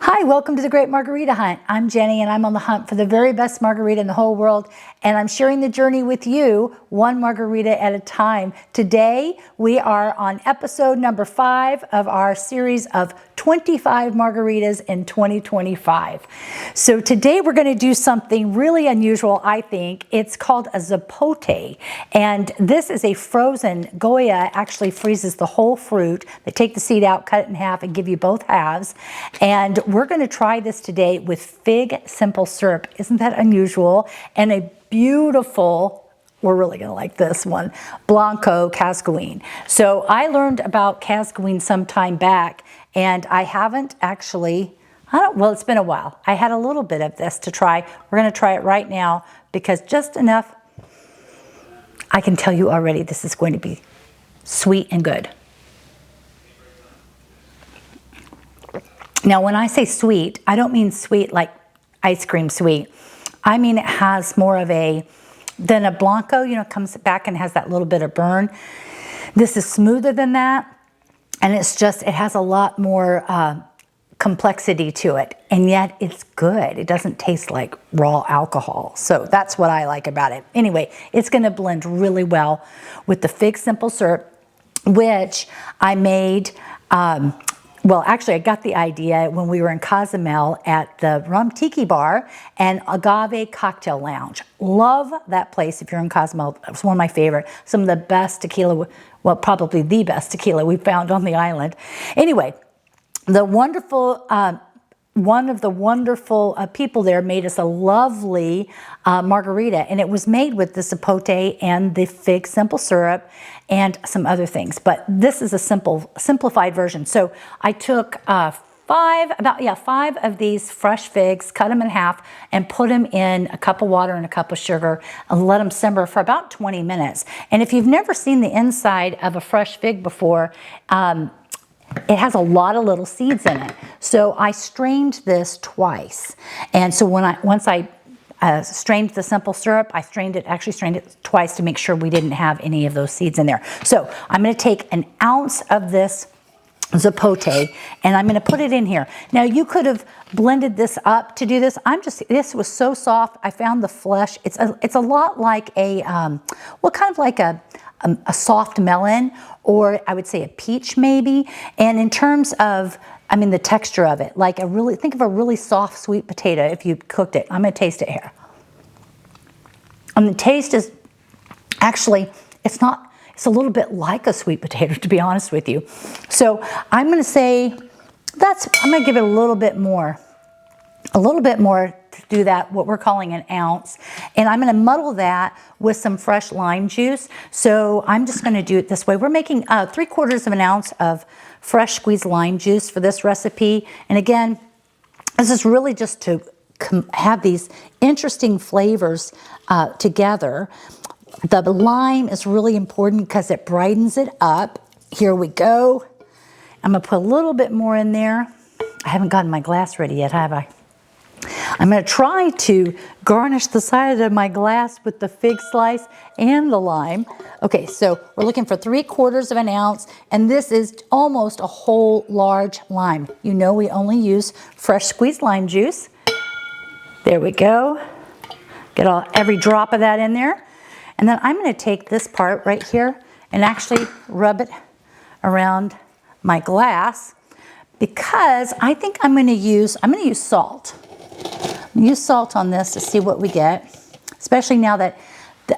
Hi, welcome to the Great Margarita Hunt. I'm Jenny and I'm on the hunt for the very best margarita in the whole world, and I'm sharing the journey with you, one margarita at a time. Today we are on episode number 5 of our series of 25 margaritas in 2025. So today we're going to do something really unusual, I think. It's called a Zapote, and this is a frozen. Goya actually freezes the whole fruit. They take the seed out, cut it in half, and give you both halves. And we're going to try this today with fig simple syrup. Isn't that unusual? And a beautiful, we're really going to like this one, Blanco Cascouin. So I learned about Cascouin some time back, and I haven't actually, well, it's been a while. I had a little bit of this to try. We're going to try it right now because just enough, I can tell you already this is going to be sweet and good. Now, when I say sweet, I don't mean sweet like ice cream sweet. I mean it has more of than a Blanco, you know, comes back and has that little bit of burn. This is smoother than that, and it has a lot more complexity to it, and yet it's good. It doesn't taste like raw alcohol, so that's what I like about it. Anyway, it's going to blend really well with the fig simple syrup, which I made. Well, actually, I got the idea when we were in Cozumel at the Rum Tiki Bar and Agave Cocktail Lounge. Love that place if you're in Cozumel. It was one of my favorite. Some of the best tequila, well, probably the best tequila we found on the island. Anyway, the wonderful, one of the wonderful people there made us a lovely margarita, and it was made with the Zapote and the fig simple syrup and some other things. But this is a simplified version. So I took five of these fresh figs, cut them in half, and put them in a cup of water and a cup of sugar and let them simmer for about 20 minutes. And if you've never seen the inside of a fresh fig before, it has a lot of little seeds in it. So I strained this twice. And so once I strained the simple syrup, I actually strained it twice to make sure we didn't have any of those seeds in there. So I'm going to take an ounce of this Zapote and I'm going to put it in here. Now you could have blended this up to do this. This was so soft. I found the flesh. It's a lot like kind of like a soft melon, or I would say a peach maybe. And in terms of, the texture of it, like think of a really soft sweet potato if you cooked it. I'm going to taste it here. And the taste is actually, it's a little bit like a sweet potato, to be honest with you. So I'm going to say I'm going to give it a little bit more to do that, what we're calling an ounce. And I'm going to muddle that with some fresh lime juice. So I'm just going to do it this way. We're making 3/4 of an ounce of fresh squeezed lime juice for this recipe. And again, this is really just to have these interesting flavors together. The lime is really important because it brightens it up. Here we go. I'm going to put a little bit more in there. I haven't gotten my glass ready yet, have I? I'm going to try to garnish the side of my glass with the fig slice and the lime. Okay, so we're looking for 3/4 of an ounce, and this is almost a whole large lime. You know we only use fresh squeezed lime juice. There we go. Get every drop of that in there. And then I'm going to take this part right here and actually rub it around my glass, because I think I'm going to use salt. Use salt on this to see what we get, especially now that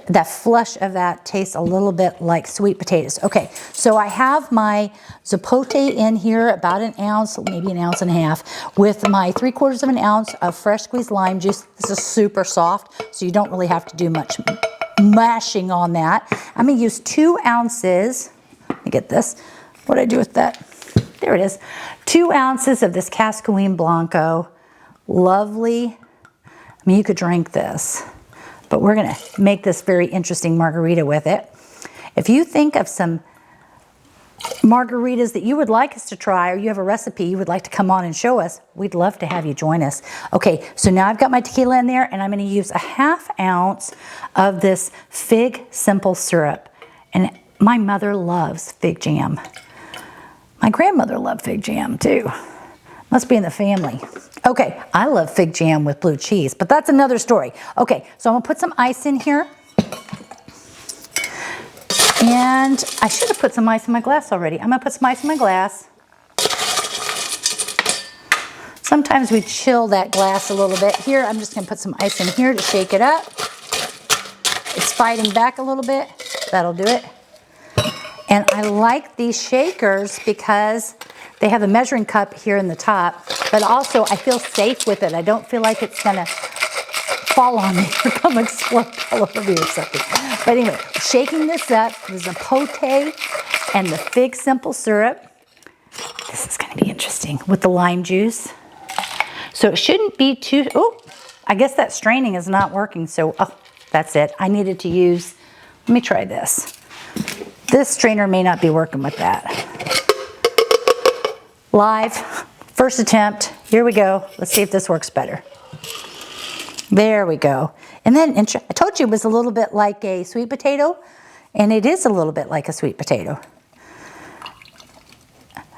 that flesh of that tastes a little bit like sweet potatoes. Okay, so I have my Zapote in here, about an ounce, maybe an ounce and a half, with my 3/4 of an ounce of fresh squeezed lime juice. This is super soft, so you don't really have to do much mashing on that. I'm going to use 2 ounces. Let me get this. What did I do with that? There it is. 2 ounces of this Cascouin Blanco. Lovely. You could drink this, but we're going to make this very interesting margarita with it. If you think of some margaritas that you would like us to try, or you have a recipe you would like to come on and show us, we'd love to have you join us. Okay, so now I've got my tequila in there, and I'm going to use a 1/2 ounce of this fig simple syrup. And my mother loves fig jam. My grandmother loved fig jam too. Must be in the family. Okay, I love fig jam with blue cheese, but that's another story. Okay, so I'm gonna put some ice in here. And I should have put some ice in my glass already. I'm gonna put some ice in my glass. Sometimes we chill that glass a little bit. Here, I'm just gonna put some ice in here to shake it up. It's fighting back a little bit. That'll do it. And I like these shakers because they have a measuring cup here in the top, but also I feel safe with it. I don't feel like it's gonna fall on me or come explode all over me or something. But anyway, shaking this up, the Zapote and the fig simple syrup. This is gonna be interesting with the lime juice. So it shouldn't be too, oh, I guess that straining is not working. So, oh, that's it. I needed to use, let me try this. This strainer may not be working with that. Live, first attempt. Here we go. Let's see if this works better. There we go. And then I told you it was a little bit like a sweet potato, and it is a little bit like a sweet potato.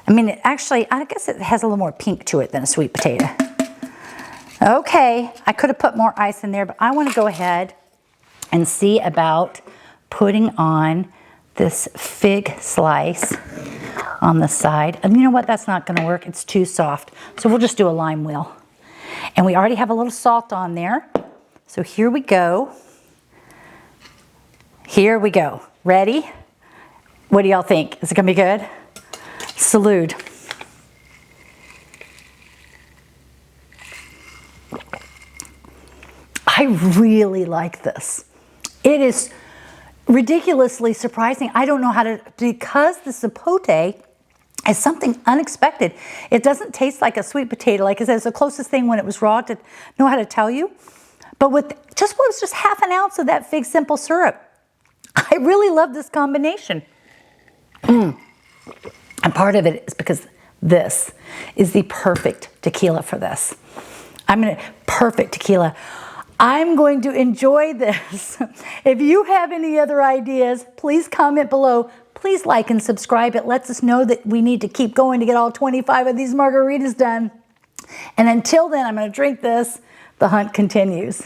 I mean, it actually, I guess it has a little more pink to it than a sweet potato. Okay, I could have put more ice in there, but I want to go ahead and see about putting on this fig slice on the side. And you know what? That's not going to work. It's too soft. So we'll just do a lime wheel. And we already have a little salt on there. So here we go. Here we go. Ready? What do y'all think? Is it going to be good? Salute. I really like this. It is ridiculously surprising. I don't know how to, because the Zapote is something unexpected. It doesn't taste like a sweet potato. Like I said, it's the closest thing when it was raw to know how to tell you. But with just what was just half an ounce of that fig simple syrup, I really love this combination. And part of it is because this is the perfect tequila for this. Perfect tequila. I'm going to enjoy this. If you have any other ideas, please comment below. Please like and subscribe. It lets us know that we need to keep going to get all 25 of these margaritas done. And until then, I'm going to drink this. The hunt continues.